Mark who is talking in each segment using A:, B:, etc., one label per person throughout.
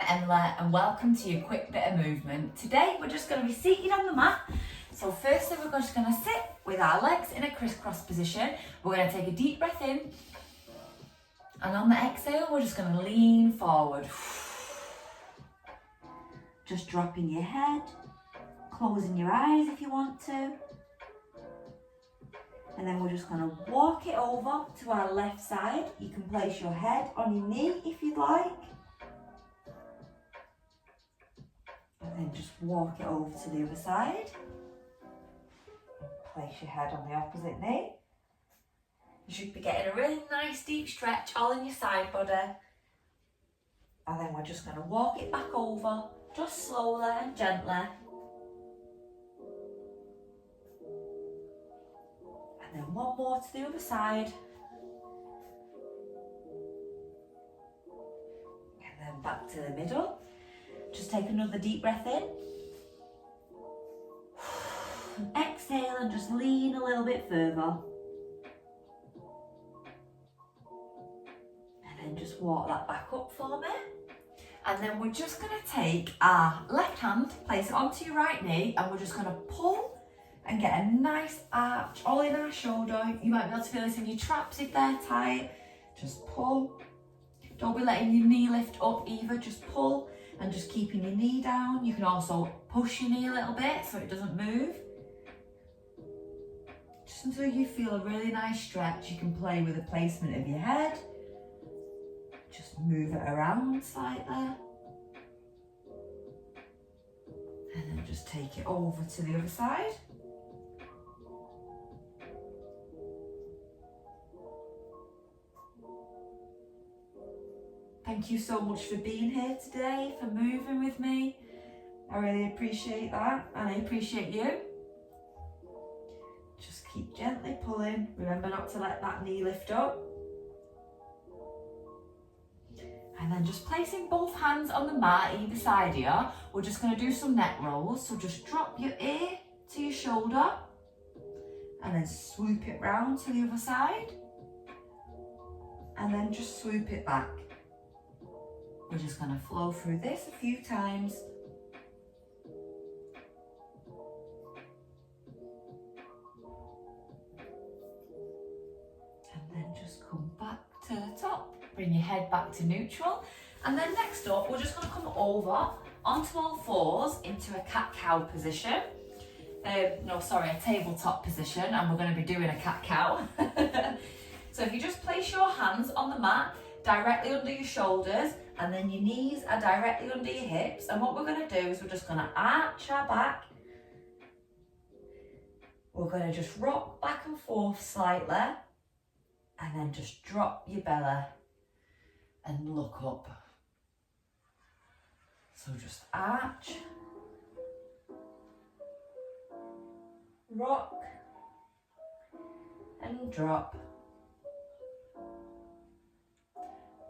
A: Emma and welcome to your quick bit of movement. Today we're just going to be seated on the mat. So firstly we're just going to sit with our legs in a crisscross position. We're going to take a deep breath in and on the exhale we're just going to lean forward. Just dropping your head, closing your eyes if you want to. And then we're just going to walk it over to our left side. You can place your head on your knee if you'd like. And then just walk it over to the other side. Place your head on the opposite knee. You should be getting a really nice deep stretch all in your side body. And then we're just going to walk it back over, just slowly and gently. And then one more to the other side. And then back to the middle. Just take another deep breath in. And exhale and just lean a little bit further. And then just walk that back up for me. And then we're just going to take our left hand, place it onto your right knee, and we're just going to pull and get a nice arch all in our shoulder. You might be able to feel this in your traps if they're tight. Just pull. Don't be letting your knee lift up either, just pull. And just keeping your knee down. You can also push your knee a little bit so it doesn't move. Just until you feel a really nice stretch, you can play with the placement of your head. Just move it around slightly. And then just take it over to the other side. Thank you so much for being here today, for moving with me. I really appreciate that, and I appreciate you. Just keep gently pulling. Remember not to let that knee lift up. And then just placing both hands on the mat either side here, we're just going to do some neck rolls. So just drop your ear to your shoulder, and then swoop it round to the other side. And then just swoop it back. We're just going to flow through this a few times. And then just come back to the top. Bring your head back to neutral. And then next up, we're just going to come over onto all fours into a cat-cow position. A tabletop position, and we're going to be doing a cat-cow. So if you just place your hands on the mat, directly under your shoulders, and then your knees are directly under your hips. And what we're going to do is we're just going to arch our back. We're going to just rock back and forth slightly, and then just drop your belly and look up. So just arch, rock, and drop.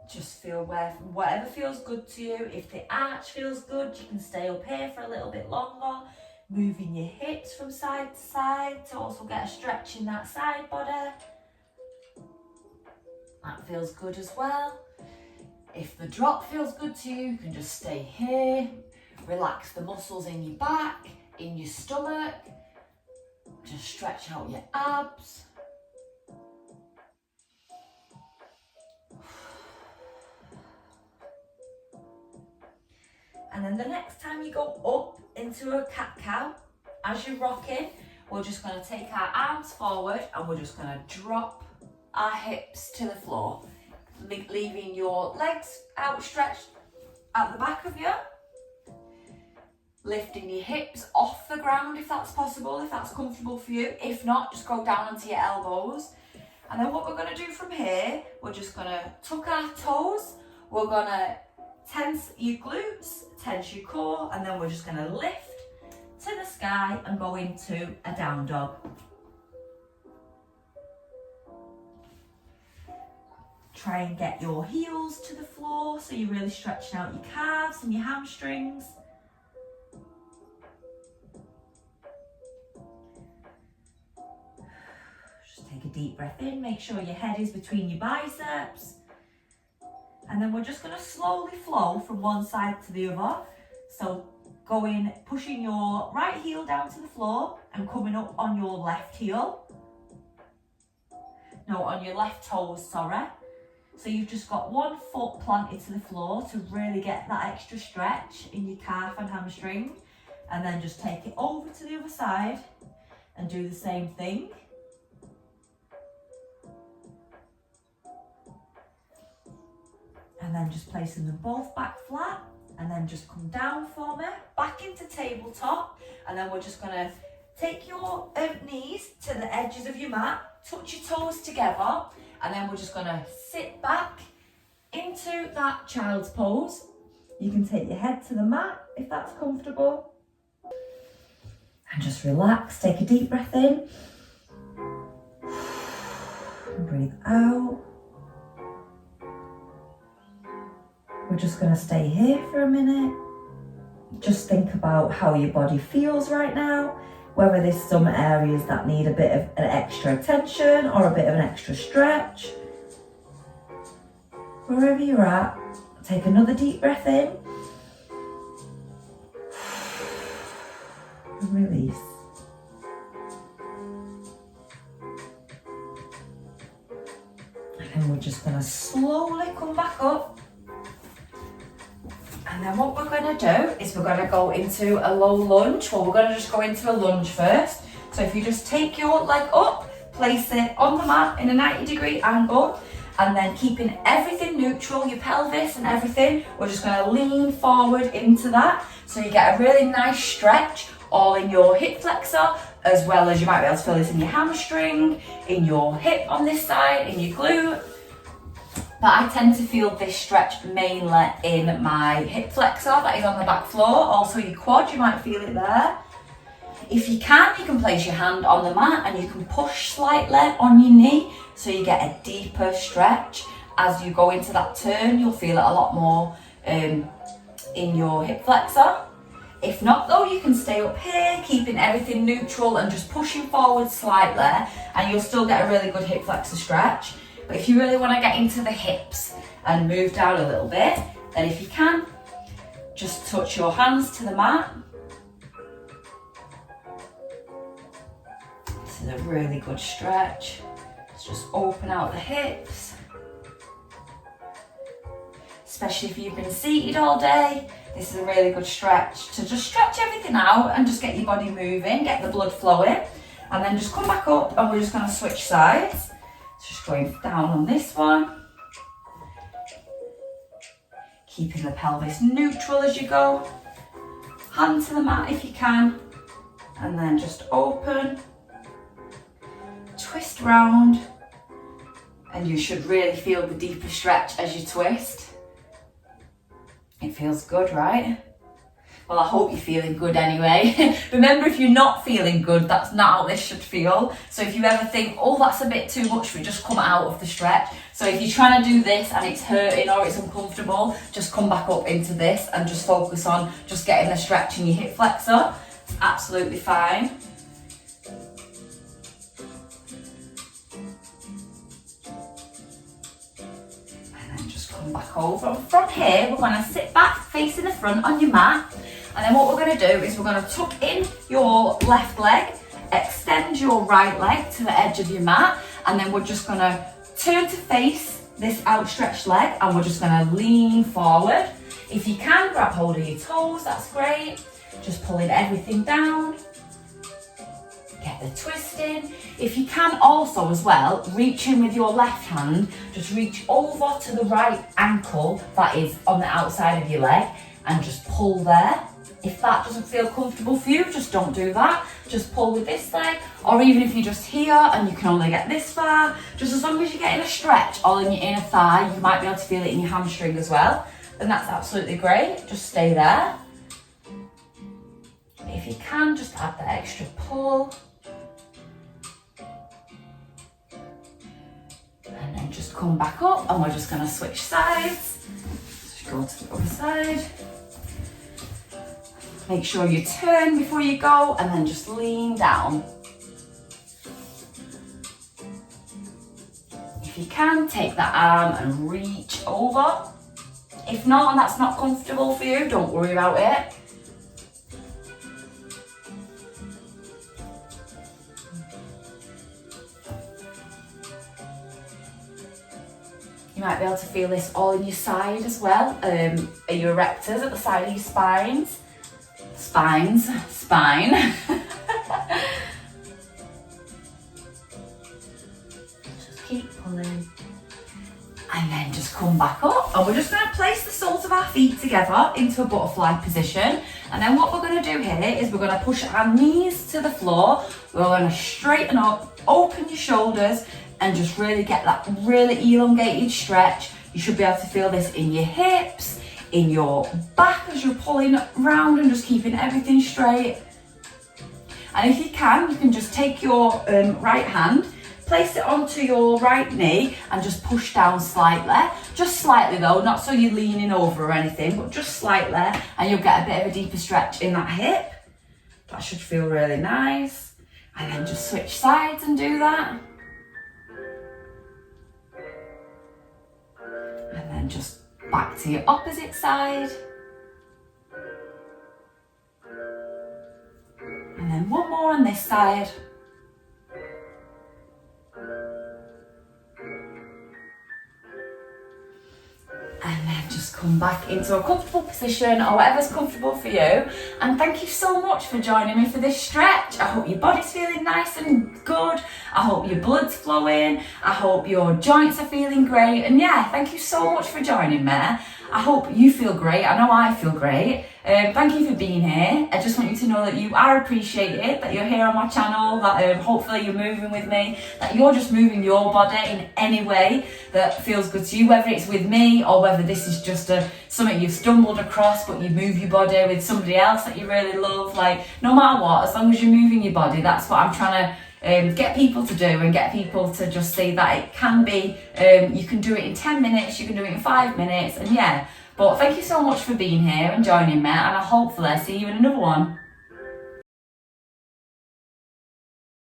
A: Just feel whatever feels good to you. If the arch feels good, you can stay up here for a little bit longer, moving your hips from side to side to also get a stretch in that side body. That feels good as well. If the drop feels good to you, you can just stay here. Relax the muscles in your back, in your stomach. Just stretch out your abs. And then the next time you go up into a cat-cow, as you're rocking, we're just going to take our arms forward and we're just going to drop our hips to the floor, leaving your legs outstretched at the back of you. Lifting your hips off the ground if that's possible, if that's comfortable for you. If not, just go down onto your elbows. And then what we're going to do from here, we're just going to tuck our toes. We're going to tense your glutes, tense your core, and then we're just going to lift to the sky and go into a down dog. Try and get your heels to the floor so you're really stretching out your calves and your hamstrings. Just take a deep breath in, make sure your head is between your biceps. And then we're just going to slowly flow from one side to the other. So pushing your right heel down to the floor and coming up on your left heel. No, on your left toes, sorry. So you've just got one foot planted to the floor to really get that extra stretch in your calf and hamstring. And then just take it over to the other side and do the same thing. And then just placing them both back flat, and then just come down for me, back into tabletop, and then we're just gonna take your knees to the edges of your mat, touch your toes together, and then we're just gonna sit back into that child's pose. You can take your head to the mat if that's comfortable. And just relax, take a deep breath in. And breathe out. We're just going to stay here for a minute. Just think about how your body feels right now, whether there's some areas that need a bit of an extra attention or a bit of an extra stretch. Wherever you're at, take another deep breath in. And release. And then we're just going to slowly come back up. And then what we're going to do is we're going to go into a low lunge. Well, we're going to just go into a lunge first. So if you just take your leg up, place it on the mat in a 90-degree angle, and then keeping everything neutral, your pelvis and everything, we're just going to lean forward into that. So you get a really nice stretch all in your hip flexor, as well as you might be able to feel this in your hamstring, in your hip on this side, in your glute. But I tend to feel this stretch mainly in my hip flexor that is on the back floor. Also your quad, you might feel it there. If you can place your hand on the mat and you can push slightly on your knee so you get a deeper stretch. As you go into that turn, you'll feel it a lot more in your hip flexor. If not though, you can stay up here, keeping everything neutral and just pushing forward slightly, and you'll still get a really good hip flexor stretch. But if you really want to get into the hips and move down a little bit, then if you can, just touch your hands to the mat. This is a really good stretch. Let's just open out the hips. Especially if you've been seated all day, this is a really good stretch to just stretch everything out and just get your body moving, get the blood flowing. And then just come back up and we're just going to switch sides. Just going down on this one. Keeping the pelvis neutral as you go. Hand to the mat if you can. And then just open. Twist round. And you should really feel the deeper stretch as you twist. It feels good, right? Well, I hope you're feeling good anyway. Remember, if you're not feeling good, that's not how this should feel. So if you ever think, oh, that's a bit too much for me, just come out of the stretch. So if you're trying to do this and it's hurting or it's uncomfortable, just come back up into this and just focus on just getting the stretch in your hip flexor. It's absolutely fine. And then just come back over. And from here, we're going to sit back facing the front on your mat. And then what we're going to do is we're going to tuck in your left leg, extend your right leg to the edge of your mat, and then we're just going to turn to face this outstretched leg and we're just going to lean forward. If you can, grab hold of your toes, that's great. Just pulling everything down. Get the twist in. If you can also as well, reach in with your left hand, just reach over to the right ankle that is on the outside of your leg and just pull there. If that doesn't feel comfortable for you, just don't do that. Just pull with this leg, or even if you're just here and you can only get this far, just as long as you're getting a stretch all in your inner thigh, you might be able to feel it in your hamstring as well, then that's absolutely great. Just stay there. If you can, just add the extra pull. And then just come back up and we're just going to switch sides. Just go to the other side. Make sure you turn before you go and then just lean down. If you can, take that arm and reach over. If not, and that's not comfortable for you, don't worry about it. You might be able to feel this all in your side as well. Your erectors at the side of your spines. Spine. Just keep pulling. And then just come back up. And we're just going to place the soles of our feet together into a butterfly position. And then what we're going to do here is we're going to push our knees to the floor. We're going to straighten up, open your shoulders, and just really get that really elongated stretch. You should be able to feel this in your hips, in your back as you're pulling round and just keeping everything straight. And if you can just take your right hand, place it onto your right knee and just push down slightly. Just slightly though, not so you're leaning over or anything, but just slightly, and you'll get a bit of a deeper stretch in that hip. That should feel really nice. And then just switch sides and do that. And then just back to your opposite side. And then one more on this side. And then just come back into a comfortable position or whatever's comfortable for you. And thank you so much for joining me for this stretch. I hope your body's feeling nice and good. I hope your blood's flowing. I hope your joints are feeling great. And yeah, thank you so much for joining me. I hope you feel great. I know I feel great. Thank you for being here. I just want you to know that you are appreciated, that you're here on my channel, that hopefully you're moving with me, that you're just moving your body in any way that feels good to you, whether it's with me or whether this is just something you've stumbled across, but you move your body with somebody else that you really love. Like, no matter what, as long as you're moving your body, that's what I'm trying to get people to do, and get people to just see that it can be, you can do it in 10 minutes, you can do it in 5 minutes, and yeah. But thank you so much for being here and joining me, and I'll hopefully see you in another one.